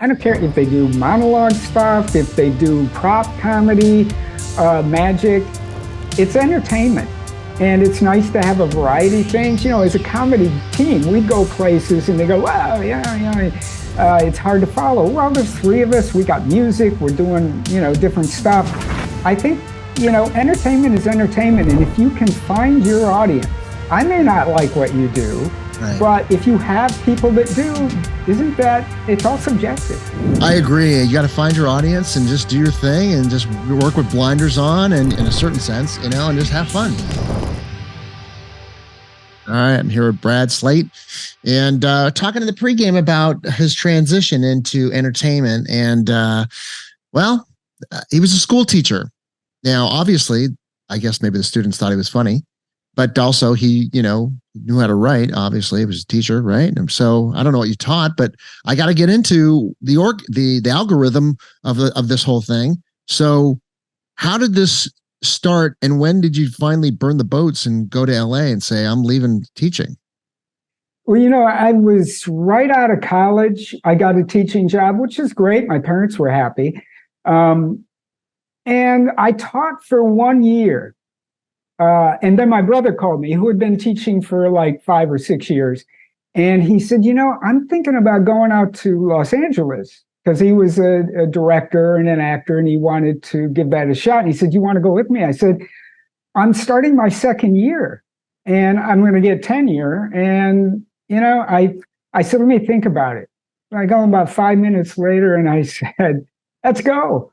I don't care if they do monologue stuff, if they do prop comedy, magic. It's entertainment. And it's nice to have a variety of things. You know, as a comedy team, we go places and they go, wow, it's hard to follow. Well, there's three of us. We got music. We're doing, different stuff. I think, entertainment is entertainment. And if you can find your audience, I may not like what you do, right, but if you have people that do, it's all subjective. I agree. You got to find your audience and just do your thing and just work with blinders on and in a certain sense, and just have fun. All right, I'm here with Brad Slaight and talking in the pregame about his transition into entertainment. And, he was a school teacher. Now, obviously, I guess maybe the students thought he was funny, but also he, knew how to write. Obviously, he was a teacher, right? And so I don't know what you taught, but I got to get into the algorithm of this whole thing. So how did this start, and when did you finally burn the boats and go to LA and say, I'm leaving teaching? Well, I was right out of college. I got a teaching job, which is great. My parents were happy. And I taught for 1 year. And then my brother called me, who had been teaching for like 5 or 6 years. And he said, I'm thinking about going out to Los Angeles, because he was a director and an actor and he wanted to give that a shot. And he said, you want to go with me? I said, I'm starting my second year and I'm going to get tenure. And, I said, let me think about it. I got about 5 minutes later and I said, let's go.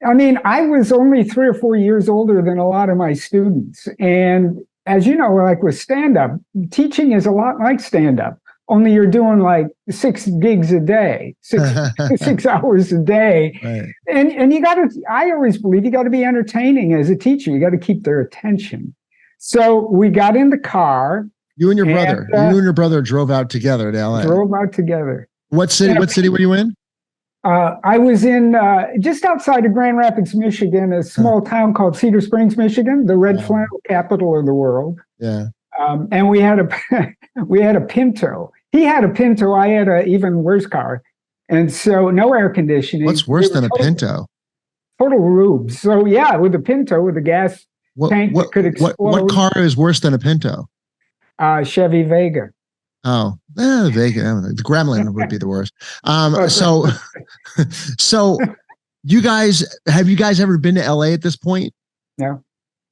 I mean, I was only 3 or 4 years older than a lot of my students. And as you know, like with stand-up, teaching is a lot like stand-up, only you're doing like 6 gigs a day, 6 hours a day. Right. And I always believe you got to be entertaining as a teacher. You got to keep their attention. So we got in the car. You and your brother drove out together to LA. Drove out together. What city were you in? I was in just outside of Grand Rapids, Michigan, a small town called Cedar Springs, Michigan, the red flannel capital of the world. Yeah. And we had a Pinto. He had a Pinto. I had an even worse car. And so no air conditioning. What's worse than a Pinto? Total rubes. So yeah, with a Pinto, with a gas tank that could explode. What car is worse than a Pinto? Chevy Vega. Oh, Vega. The Gremlin would be the worst. So have you guys ever been to LA at this point? No.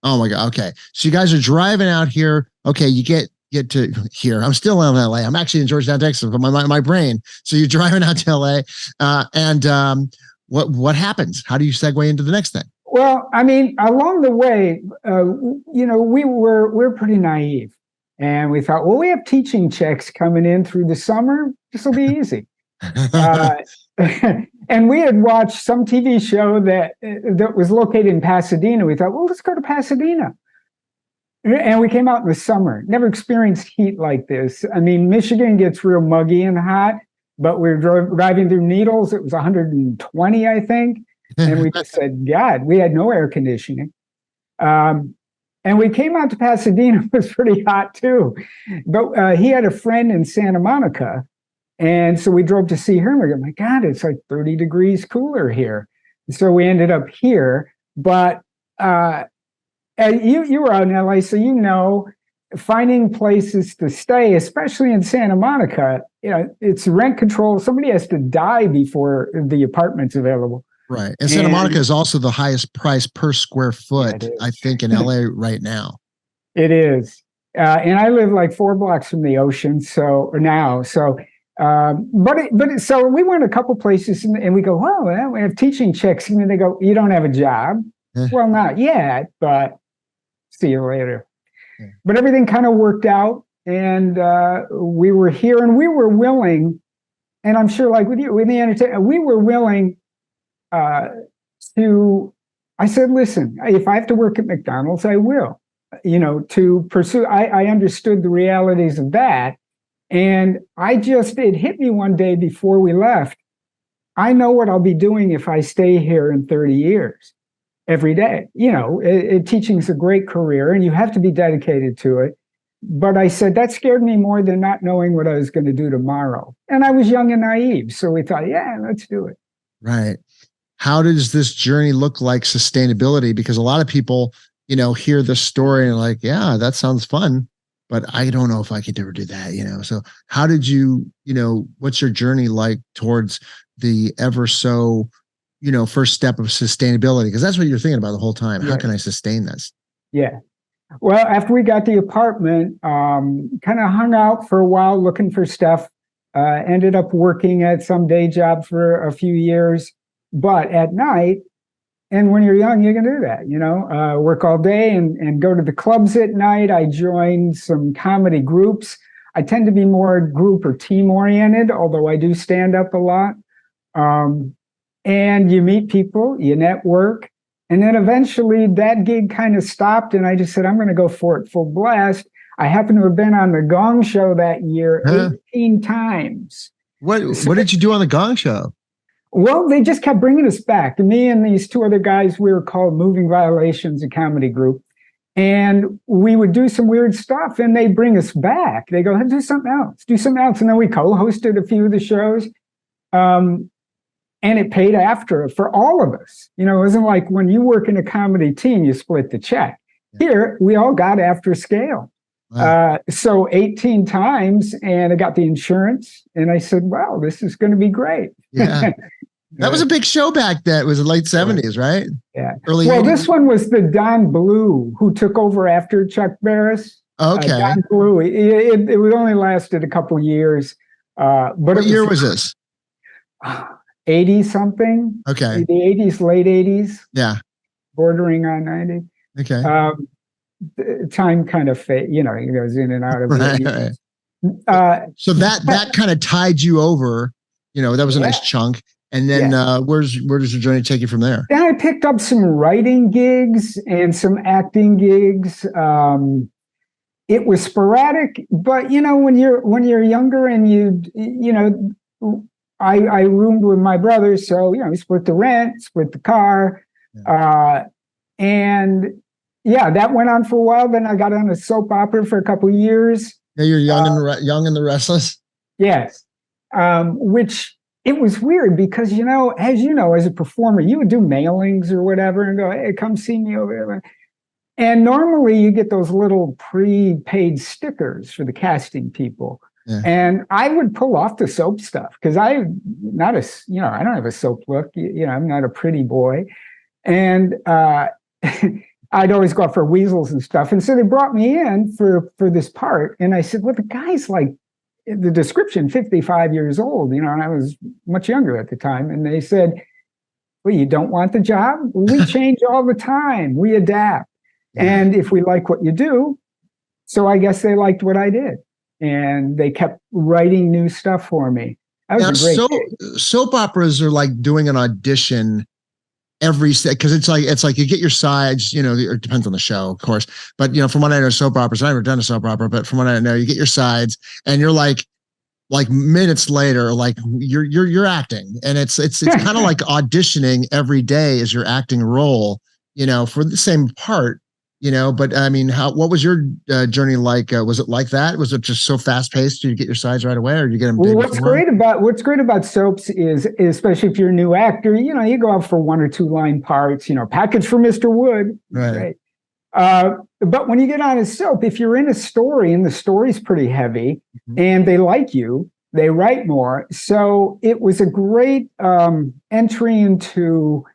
Oh my God. Okay. So you guys are driving out here. Okay. You get to here. I'm still in LA. I'm actually in Georgetown, Texas, but my brain. So you're driving out to LA. What happens? How do you segue into the next thing? Well, I mean, along the way, we're pretty naive. And we thought, well, we have teaching checks coming in through the summer. This will be easy. And we had watched some TV show that was located in Pasadena. We thought, well, let's go to Pasadena. And we came out in the summer. Never experienced heat like this. I mean, Michigan gets real muggy and hot, but we were driving through Needles. It was 120, I think. And we just said, God, we had no air conditioning. And we came out to Pasadena. It was pretty hot too. But he had a friend in Santa Monica. And so we drove to see her. And we go, my God, it's like 30 degrees cooler here. So we ended up here. But you were out in LA, so finding places to stay, especially in Santa Monica, it's rent control. Somebody has to die before the apartment's available. Right. And Santa Monica is also the highest price per square foot, I think, in LA right now. It is. And I live like 4 blocks from the ocean. So we went a couple places and we go, well, we have teaching checks. And they go, you don't have a job? Well, not yet, but see you later. Yeah. But everything kind of worked out. And we were here and we were willing, and I'm sure like with you, with the entertainment, we were willing I said, listen, if I have to work at McDonald's, I will, to pursue. I understood the realities of that. And it hit me one day before we left. I know what I'll be doing if I stay here in 30 years, every day. Teaching is a great career and you have to be dedicated to it. But I said, that scared me more than not knowing what I was going to do tomorrow. And I was young and naive. So we thought, yeah, let's do it. Right. How does this journey look like sustainability? Because a lot of people, hear this story and like, yeah, that sounds fun, but I don't know if I could ever do that, So how did you, what's your journey like towards the ever so, first step of sustainability? Because that's what you're thinking about the whole time. How can I sustain this? Yeah. Well, after we got the apartment, kind of hung out for a while looking for stuff, ended up working at some day job for a few years, but at night, and when you're young, you can do that, work all day and go to the clubs at night. I joined some comedy groups. I tend to be more group or team oriented, although I do stand up a lot. And you meet people, you network. And then eventually that gig kind of stopped and I just said, I'm going to go for it full blast. I happen to have been on the Gong Show that year 18 times. What did you do on the Gong Show? Well, they just kept bringing us back. Me and these two other guys, we were called Moving Violations, a comedy group. And we would do some weird stuff and they'd bring us back. They go, do something else, do something else. And then we co-hosted a few of the shows. And it paid after for all of us. It wasn't like when you work in a comedy team, you split the check. Here, we all got after scale. Wow. So 18 times, and I got the insurance, and I said, wow, this is going to be great. Yeah. That was a big show back then. It was the late 70s, right? Yeah. Early well, 80s? This one was the Don Bluth, who took over after Chuck Barris. Okay. Don Bluth. It only lasted a couple years. But what year was this? 80 something. Okay. The 80s, late 80s. Yeah. Bordering on 90. Okay. Time kind of fade, it goes in and out of it. Right. So that kind of tied you over, that was a nice chunk. And then where does your journey take you from there? Then I picked up some writing gigs and some acting gigs. It was sporadic, but when you're younger and I roomed with my brother, so we split the rent, split the car, and that went on for a while. Then I got on a soap opera for a couple of years. Yeah, you're young and the Restless. Yes, which it was weird because as a performer, you would do mailings or whatever and go, hey, come see me over there. And normally you get those little prepaid stickers for the casting people. Yeah. And I would pull off the soap stuff because I don't have a soap look. I'm not a pretty boy. And I'd always go out for weasels and stuff. And so they brought me in for this part. And I said, well, the guy's like, the description, 55 years old, and I was much younger at the time. And they said, well, you don't want the job? We change all the time. We adapt. Yeah. And if we like what you do, so I guess they liked what I did. And they kept writing new stuff for me. That was a great soap operas are like doing an audition every because it's like you get your sides, it depends on the show, of course. But from what I know, soap operas, I've never done a soap opera, but from what I know, you get your sides and you're like minutes later, like you're acting. And it's kind of like auditioning every day as your acting role, for the same part. But I mean, what was your journey like? Was it like that? Was it just so fast paced? Did you get your sides right away, or did you get them? Well, what's great about soaps is, especially if you're a new actor, you go out for 1 or 2 line parts. Package for Mr. Wood, right? But when you get on a soap, if you're in a story and the story's pretty heavy, and they like you, they write more. So it was a great entry into.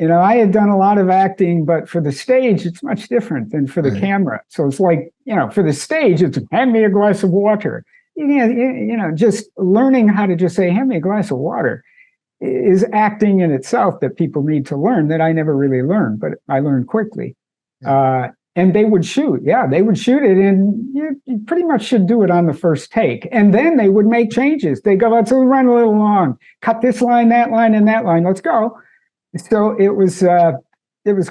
I had done a lot of acting, but for the stage, it's much different than for the camera. So it's like, for the stage, it's hand me a glass of water. Just learning how to just say, hand me a glass of water is acting in itself that people need to learn that I never really learned, but I learned quickly. Yeah. And they would shoot. Yeah, they would shoot it. And you pretty much should do it on the first take. And then they would make changes. They go, let's run a little long, cut this line, that line, and that line. Let's go. So it was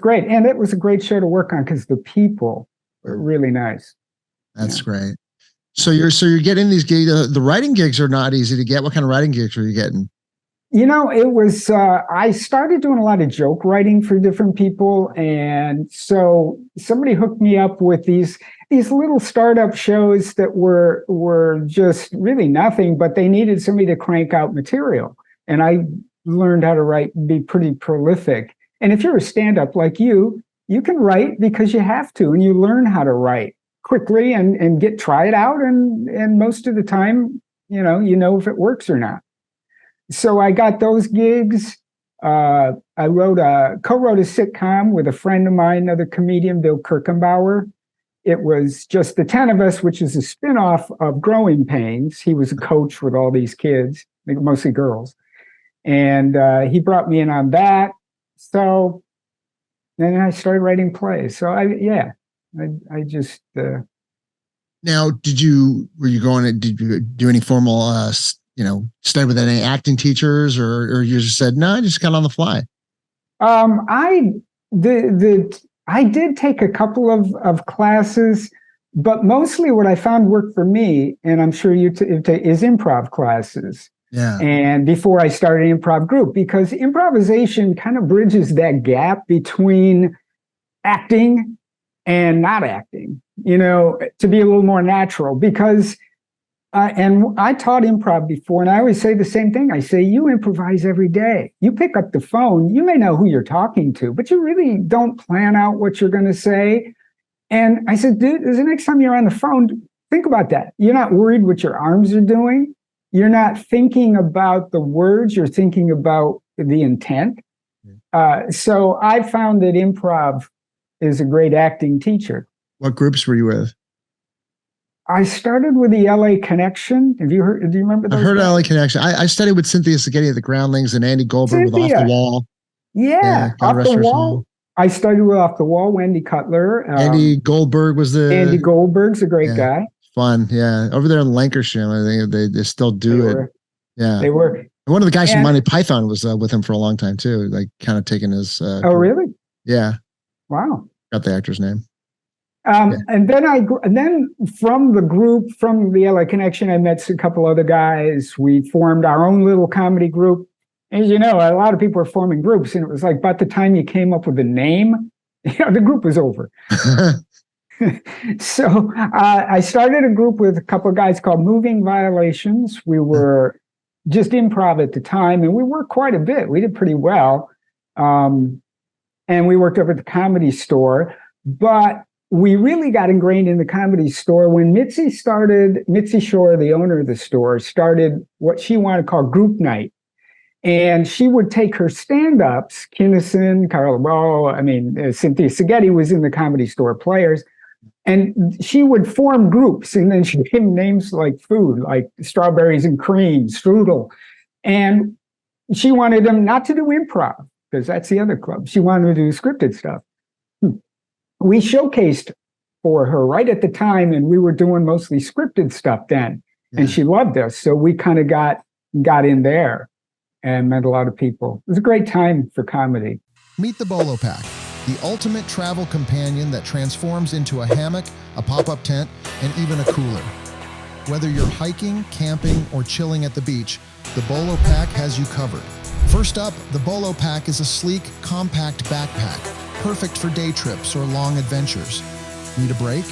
great. And it was a great show to work on because the people were really nice. That's great. So you're getting these gigs. The writing gigs are not easy to get. What kind of writing gigs are you getting? It was, I started doing a lot of joke writing for different people. And so somebody hooked me up with these little startup shows that were just really nothing, but they needed somebody to crank out material. And I learned how to write and be pretty prolific. And if you're a stand-up like you can write because you have to, and you learn how to write quickly and try it out. And most of the time, you know if it works or not. So I got those gigs. I co-wrote a sitcom with a friend of mine, another comedian, Bill Kirkenbauer. It was just the 10 of us, which is a spinoff of Growing Pains. He was a coach with all these kids, mostly girls. And he brought me in on that. So then I started writing plays. So I just. Now, did you do any formal, study with any acting teachers, or you just said, no, I just got on the fly? I did take a couple of classes, but mostly what I found worked for me, and I'm sure is improv classes. Yeah. And before I started an improv group, because improvisation kind of bridges that gap between acting and not acting, to be a little more natural. Because and I taught improv before, and I always say the same thing. I say, you improvise every day. You pick up the phone, you may know who you're talking to, but you really don't plan out what you're going to say. And I said, dude, the next time you're on the phone, think about that. You're not worried what your arms are doing. You're not thinking about the words. You're thinking about the intent. So I found that improv is a great acting teacher. What groups were you with? I started with the LA Connection. Do you remember those? I heard guys? LA Connection. I studied with Cynthia Spaghetti at the Groundlings and Andy Goldberg with Off the Wall. Yeah, Off the Wall. I studied with Off the Wall, Wendy Cutler. Andy Goldberg was Andy Goldberg's a great guy. Fun, yeah. Over there in Lancashire, I think they still do it. Yeah, they were. And one of the guys from Monty Python was with him for a long time too, like kind of taking his. Oh, really? Yeah. Wow. Got the actor's name. And then from the LA Connection, I met a couple other guys. We formed our own little comedy group. As you know, a lot of people were forming groups, and it was like by the time you came up with a name, the group was over. So I started a group with a couple of guys called Moving Violations. We were just improv at the time, and we worked quite a bit. We did pretty well. And we worked over at the Comedy Store, but we really got ingrained in the Comedy Store when Mitzi Shore, the owner of the store, started what she wanted to call group night. And she would take her stand-ups, Kinnison, Carla Rowe, Cynthia Spaghetti was in the Comedy Store Players, and she would form groups, and then she gave them names like food, like strawberries and cream, strudel. And she wanted them not to do improv, because that's the other club. She wanted to do scripted stuff. We showcased for her right at the time, and we were doing mostly scripted stuff then. Yeah. And she loved us. So we kind of got in there and met a lot of people. It was a great time for comedy. Meet the Bolo Pack, the ultimate travel companion that transforms into a hammock, a pop-up tent, and even a cooler. Whether you're hiking, camping, or chilling at the beach, the Bolo Pack has you covered. First up, the Bolo Pack is a sleek, compact backpack, perfect for day trips or long adventures. Need a break?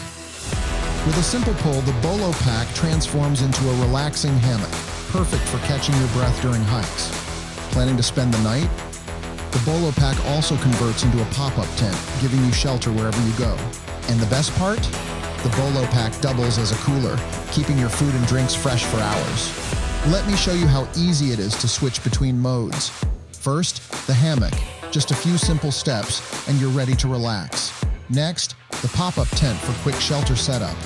With a simple pull, the Bolo Pack transforms into a relaxing hammock, perfect for catching your breath during hikes. Planning to spend the night? The Bolo Pack also converts into a pop-up tent, giving you shelter wherever you go. And the best part? The Bolo Pack doubles as a cooler, keeping your food and drinks fresh for hours. Let me show you how easy it is to switch between modes. First, the hammock. Just a few simple steps, and you're ready to relax. Next, the pop-up tent for quick shelter setup.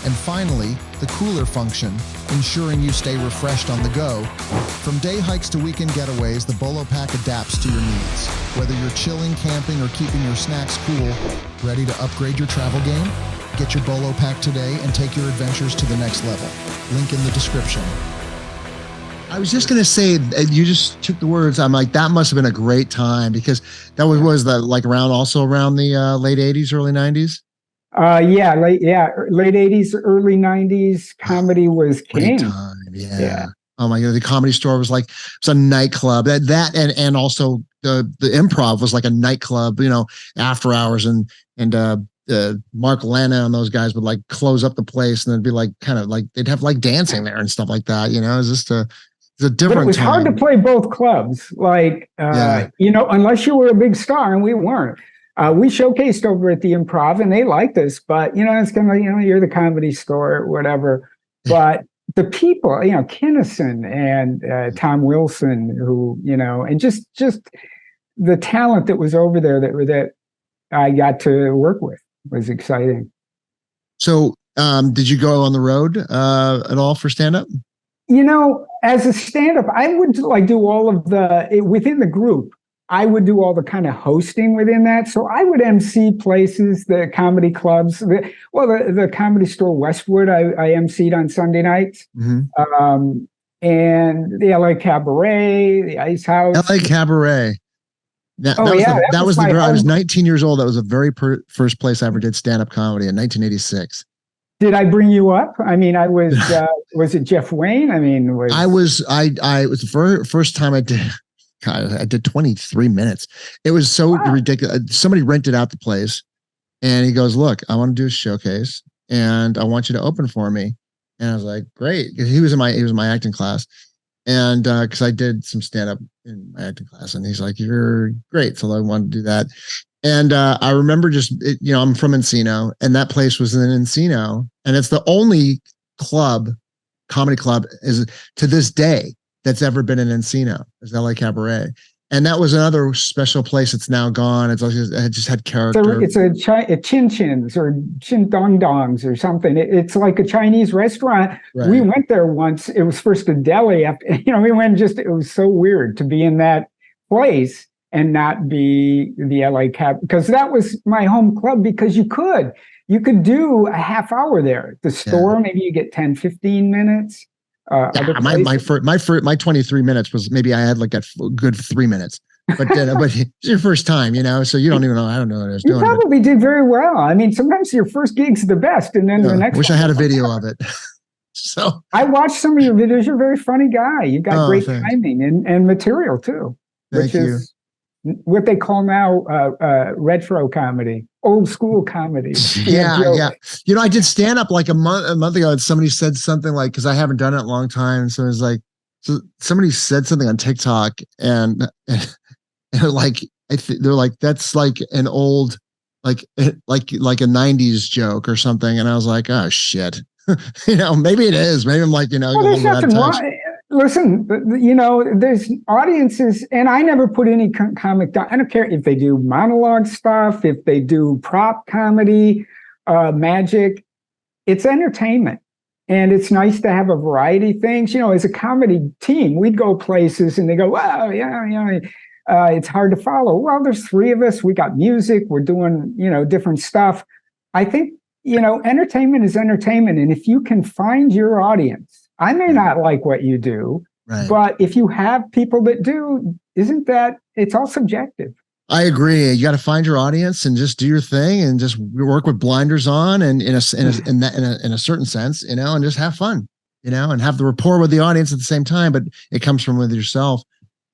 And finally, the cooler function, ensuring you stay refreshed on the go. From day hikes to weekend getaways, the Bolo Pack adapts to your needs. Whether you're chilling, camping, or keeping your snacks cool, ready to upgrade your travel game? Get your Bolo Pack today and take your adventures to the next level. Link in the description. I was just going to say, you just took the words. I'm like, that must have been a great time, because that was that like around the late 80s, early 90s? Late 80s, early 90s. Comedy was king. Great time, yeah. Oh my God, the Comedy Store was like, it's a nightclub. And also the Improv was like a nightclub, after hours, and Mark Lana and those guys would like close up the place, and then be like kind of like they'd have like dancing there and stuff like that. It's just it's a different. But it was time. hard to play both clubs, unless you were a big star, and we weren't. We showcased over at the Improv, and they liked us, but it's kind of you're the Comedy Store or whatever. But the people, Kinnison and Tom Wilson, who and just the talent that was over there that I got to work with was exciting. So, did you go on the road at all for stand-up? As a stand-up, I would like do all of within the group. I would do all the kind of hosting within that. So I would MC places, the comedy clubs, the Comedy Store Westwood, I MC'd on Sunday nights. Mm-hmm. And the LA Cabaret, the Ice House. LA Cabaret. That was the girl. I was 19 years old. That was the very first place I ever did stand-up comedy in 1986. Did I bring you up? I mean, I was, was it Jeff Wayne? I mean, it was the first time I did. God, I did 23 minutes. It was so ridiculous. Somebody rented out the place, and he goes, "Look, I want to do a showcase, and I want you to open for me." And I was like, "Great!" Because he was in my acting class, and because I did some stand up in my acting class, and he's like, "You're great," so I wanted to do that. And I remember I'm from Encino, and that place was in Encino, and it's the only comedy club is to this day that's ever been in Encino, is LA Cabaret. And that was another special place. It's now gone. It just had character. So it's a Chin Chins or Chin Dong Dongs or something. It's like a Chinese restaurant. Right. We went there once. It was first a deli. We went it was so weird to be in that place and not be the LA Cab, because that was my home club, because you could do a half hour there. The store, maybe you get 10, 15 minutes. My 23 minutes was, maybe I had like a good 3 minutes, but it's your first time, so you don't even know. I don't know what I was doing. You probably did very well. I mean, sometimes your first gig's the best, and then the next. I wish I had a video of it. So I watched some of your videos. You're a very funny guy. You've got great timing and material too, which is what they call now retro comedy. Old school comedy. Yeah. I did stand up like a month ago, and somebody said something like, because I haven't done it in a long time. So it was like, somebody said something on TikTok, and like, they're like, that's like an old, like a 90s joke or something. And I was like, oh shit, maybe it is. Maybe I'm like, well, there's nothing wrong. Listen, there's audiences, and I never put any comic down. I don't care if they do monologue stuff, if they do prop comedy, magic. It's entertainment, and it's nice to have a variety of things. As a comedy team, we'd go places, and they go, "Wow, it's hard to follow." Well, there's three of us. We got music. We're doing, different stuff. I think, entertainment is entertainment, and if you can find your audience. I may not like what you do, right, but if you have people that do, it's all subjective. I agree. You got to find your audience and just do your thing, and just work with blinders on, and in a certain sense, and just have fun, and have the rapport with the audience at the same time. But it comes from with yourself.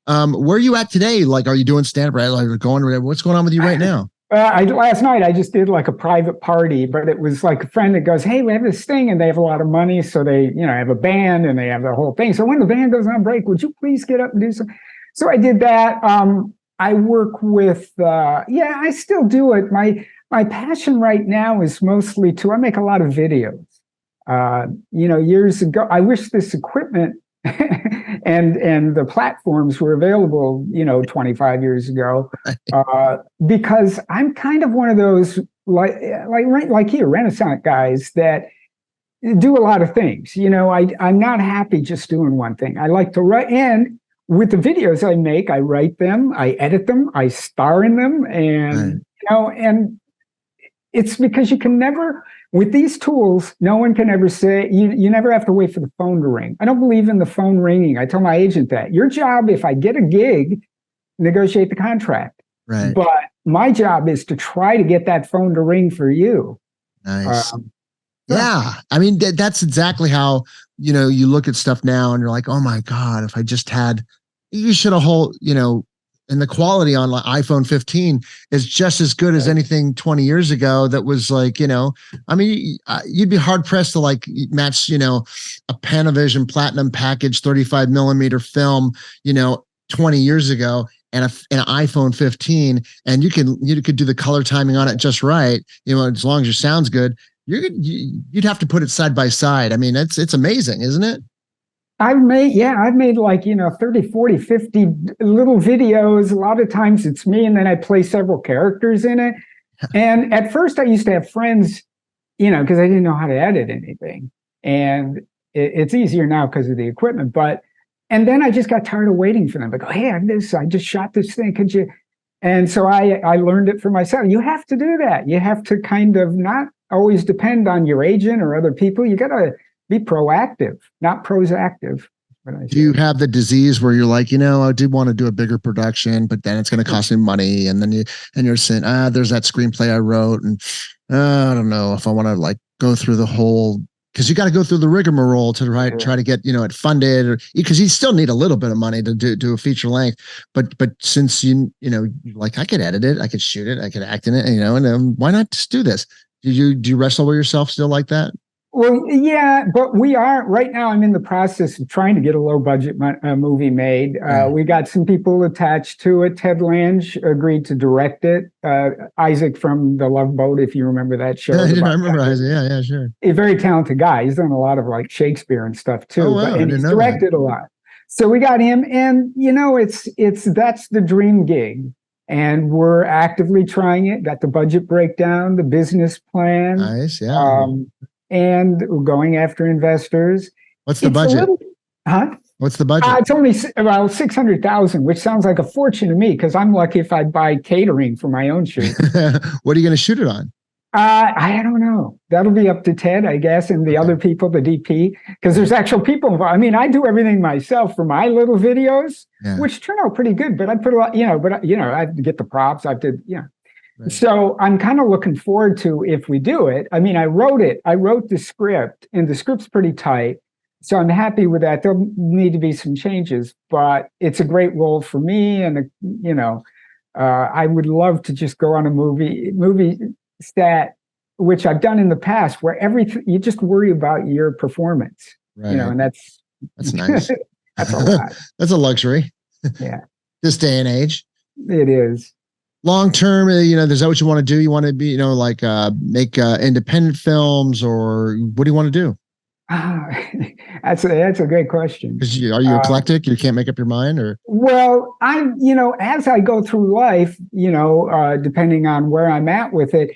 Where are you at today? Like, are you doing stand-up? Right? Like, what's going on with you right now? Last night I just did like a private party, but it was like a friend that goes, "Hey, we have this thing," and they have a lot of money, so they, have a band and they have the whole thing. So when the band goes on break, would you please get up and do something? So I did that. I work with, I still do it. My passion right now is mostly I make a lot of videos. Years ago, I wish this equipment and the platforms were available, 25 years ago, because I'm kind of one of those like you, Renaissance guys that do a lot of things. I'm not happy just doing one thing. I like to write, and with the videos I make, I write them, I edit them, I star in them, and and it's because you can never. With these tools, no one can ever say, you never have to wait for the phone to ring. I don't believe in the phone ringing. I tell my agent that. Your job, if I get a gig, negotiate the contract. Right. But my job is to try to get that phone to ring for you. Nice. Yeah. I mean, that's exactly how you look at stuff now and you're like, oh my God, if I just had, you should have and the quality on like iPhone 15 is just as good as anything 20 years ago. That was like, I mean, you'd be hard pressed to like match, a Panavision Platinum package, 35 millimeter film, 20 years ago and an iPhone 15. And you could do the color timing on it just right. As long as your sound's good, you'd have to put it side by side. I mean, it's amazing, isn't it? I've made like, 30, 40, 50 little videos. A lot of times it's me and then I play several characters in it. And at first I used to have friends, because I didn't know how to edit anything. And it's easier now because of the equipment. And then I just got tired of waiting for them. I go, hey, I just shot this thing. Could you? And so I learned it for myself. You have to do that. You have to kind of not always depend on your agent or other people. You got to be proactive, not proactive. Do you have the disease where you're like, I did want to do a bigger production, but then it's going to cost me money, and then you're saying, there's that screenplay I wrote, and I don't know if I want to like go through the whole, because you got to go through the rigmarole to try to get it funded, or because you still need a little bit of money to do a feature length. But since like I could edit it, I could shoot it, I could act in it, and why not just do this? Do you wrestle with yourself still like that? Well, yeah, but we are right now. I'm in the process of trying to get a low budget movie made. We got some people attached to it. Ted Lange agreed to direct it. Isaac from The Love Boat, if you remember that show. I remember Isaac. Yeah, sure. A very talented guy. He's done a lot of like Shakespeare and stuff too. Oh, wow. And he's directed a lot. So we got him, and that's the dream gig. And we're actively trying it. Got the budget breakdown, the business plan. Nice, yeah. And we're going after investors. What's the budget? What's the budget? It's only about 600,000, which sounds like a fortune to me because I'm lucky if I buy catering for my own shoot. What are you going to shoot it on? I don't know. That'll be up to Ted, I guess, and the other people, the DP, because there's actual people involved. I mean, I do everything myself for my little videos, which turn out pretty good. But I put a lot, I have to get the props. I have to, Right. So I'm kind of looking forward to if we do it. I mean, I wrote the script, and the script's pretty tight. So I'm happy with that. There'll need to be some changes, but it's a great role for me. And, I would love to just go on a movie stat, which I've done in the past, where you just worry about your performance, right. And that's nice. That's a lot. That's a luxury. Yeah. This day and age. It is. Long term, is that what you want to do? You want to be, make independent films, or what do you want to do? That's a great question. Are you eclectic? You can't make up your mind, or? Well, as I go through life, depending on where I'm at with it,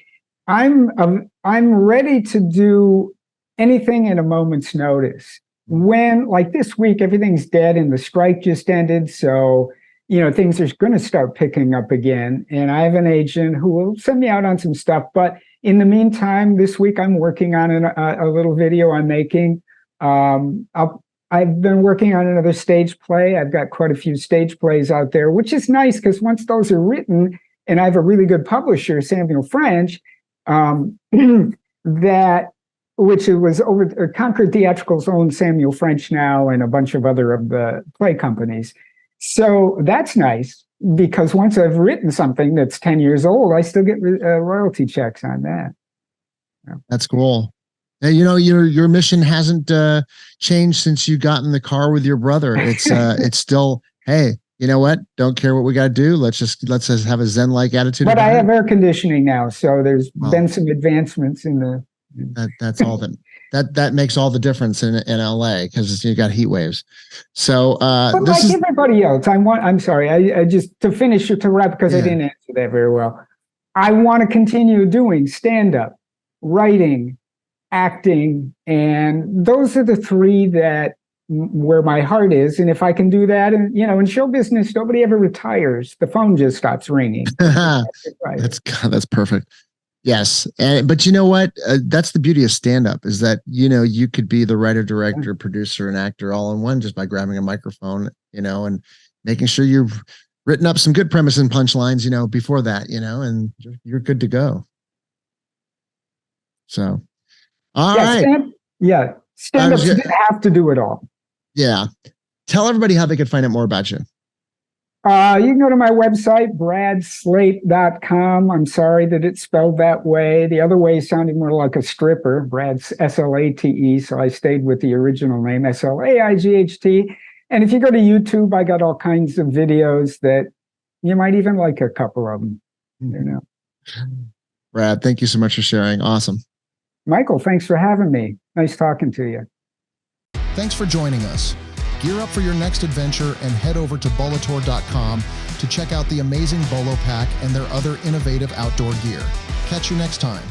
I'm ready to do anything at a moment's notice. When, like this week, everything's dead and the strike just ended, so things are going to start picking up again. And I have an agent who will send me out on some stuff. But in the meantime, this week I'm working on a little video I'm making. I've been working on another stage play. I've got quite a few stage plays out there, which is nice because once those are written, and I have a really good publisher, Samuel French, which it was over Concord Theatrical's own Samuel French now, and a bunch of other of the play companies. So that's nice because once I've written something that's 10 years old, I still get royalty checks on that. That's cool. And, your mission hasn't changed since you got in the car with your brother. It's still, hey, you know what? Don't care what we got to do. Let's just have a Zen-like attitude. But I have air conditioning now, so there's been some advancements in the. That's all that makes all the difference in LA because you got heat waves. So but like everybody else, I'm sorry, I just to wrap because I didn't answer that very well. I want to continue doing stand-up, writing, acting, and those are the three where my heart is. And if I can do that, and in show business, nobody ever retires. The phone just stops ringing. That's perfect. Yes. But you know what? That's the beauty of stand-up is that, you could be the writer, director, producer, and actor all in one just by grabbing a microphone, and making sure you've written up some good premise and punchlines, before that, and you're good to go. So, all right. Stand-ups didn't have to do it all. Yeah. Tell everybody how they could find out more about you. You can go to my website, bradslaight.com. I'm sorry that it's spelled that way. The other way sounded more like a stripper, Brad's Slate, so I stayed with the original name, Slaight. And if you go to YouTube, I got all kinds of videos that you might even like a couple of them. You know. Brad, thank you so much for sharing. Awesome. Michael, thanks for having me. Nice talking to you. Thanks for joining us. Gear up for your next adventure and head over to bolotour.com to check out the amazing Bolo Pack and their other innovative outdoor gear. Catch you next time.